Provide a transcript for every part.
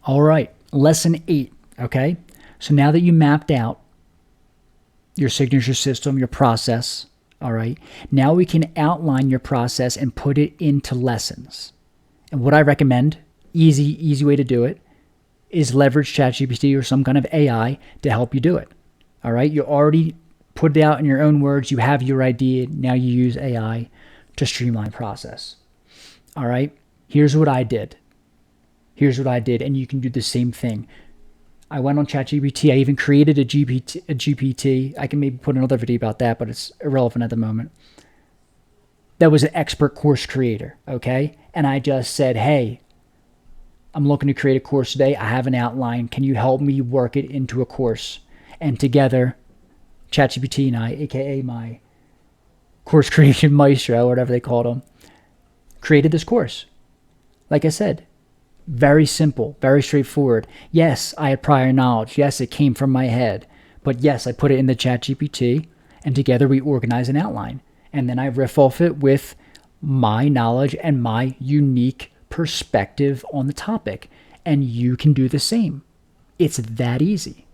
All right, lesson 8, okay? So now that you mapped out your signature system, your process, all right, now we can outline your process and put it into lessons. And what I recommend, easy way to do it, is leverage ChatGPT or some kind of AI to help you do it. All right, you already put it out in your own words, you have your idea, now you use AI to streamline process. All right, here's what I did. And you can do the same thing. I went on ChatGPT. I even created a GPT. I can maybe put another video about that, but it's irrelevant at the moment. That was an expert course creator, okay? And I just said, hey, I'm looking to create a course today. I have an outline. Can you help me work it into a course? And together, ChatGPT and I, aka my course creation maestro, whatever they called him, created this course. Like I said, very simple, very straightforward. Yes, I had prior knowledge. Yes, it came from my head. But yes, I put it in the ChatGPT, and together we organize an outline. And then I riff off it with my knowledge and my unique perspective on the topic. And you can do the same. It's that easy.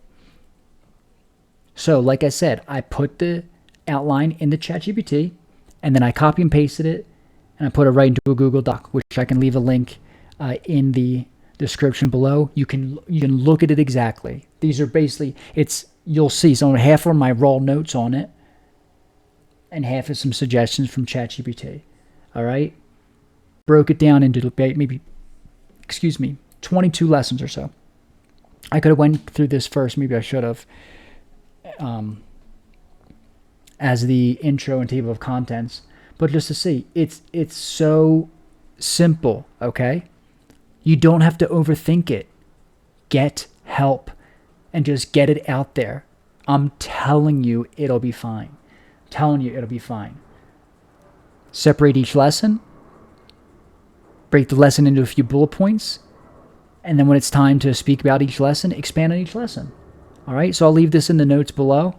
So, like I said, I put the outline in the ChatGPT, and then I copy and pasted it, and I put it right into a Google Doc, which I can leave a link in the description below. You can look at it exactly. These are basically, you'll see some half are my raw notes on it, and half is some suggestions from ChatGPT. All right, broke it down into maybe 22 lessons or so. I could have went through this first. Maybe I should have. As the intro and table of contents, but just to see, it's so simple. Okay, you don't have to overthink it. Get help and just get it out there. I'm telling you, it'll be fine. Separate each lesson, break the lesson into a few bullet points, and then when it's time to speak about each lesson, expand on each lesson. All right, so I'll leave this in the notes below.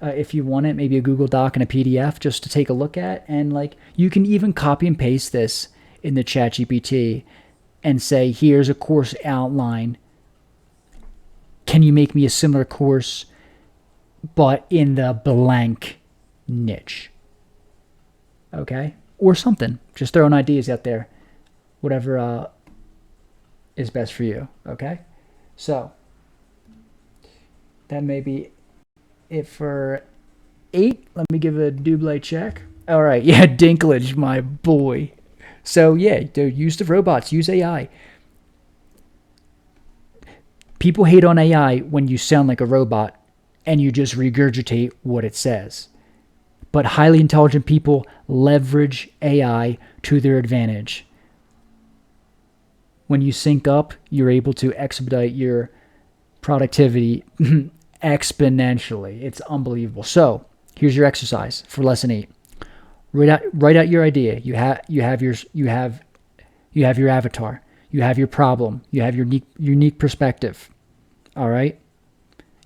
If you want it, maybe a Google Doc and a PDF just to take a look at. And like, you can even copy and paste this in the ChatGPT and say, here's a course outline. Can you make me a similar course, but in the blank niche? Okay, or something. Just throwing ideas out there. Whatever is best for you. Okay, so that may be it for 8. Let me give a double check. All right, yeah, Dinklage, my boy. So yeah, dude, use the robots, use AI. People hate on AI when you sound like a robot and you just regurgitate what it says. But highly intelligent people leverage AI to their advantage. When you sync up, you're able to expedite your productivity exponentially. It's unbelievable. So here's your exercise for lesson 8. Write out your idea. You have your avatar. You have your problem. You have your unique perspective. All right.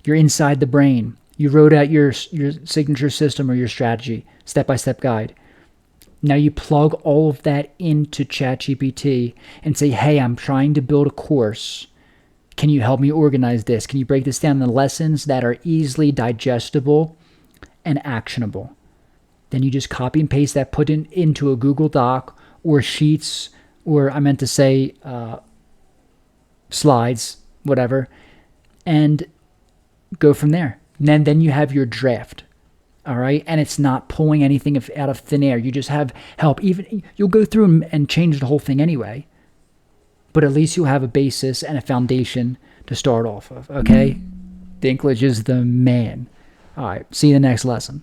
You're inside the brain. You wrote out your signature system or your strategy, step-by-step guide. Now you plug all of that into ChatGPT and say, hey, I'm trying to build a course. Can you help me organize this? Can you break this down into lessons that are easily digestible and actionable? Then you just copy and paste that, put it into a Google Doc or Sheets, or I meant to say slides, whatever, and go from there. And then you have your draft, all right? And it's not pulling anything out of thin air. You just have help. Even you'll go through and change the whole thing anyway, but at least you'll have a basis and a foundation to start off of, okay? Dinklage is the man. All right, see you in the next lesson.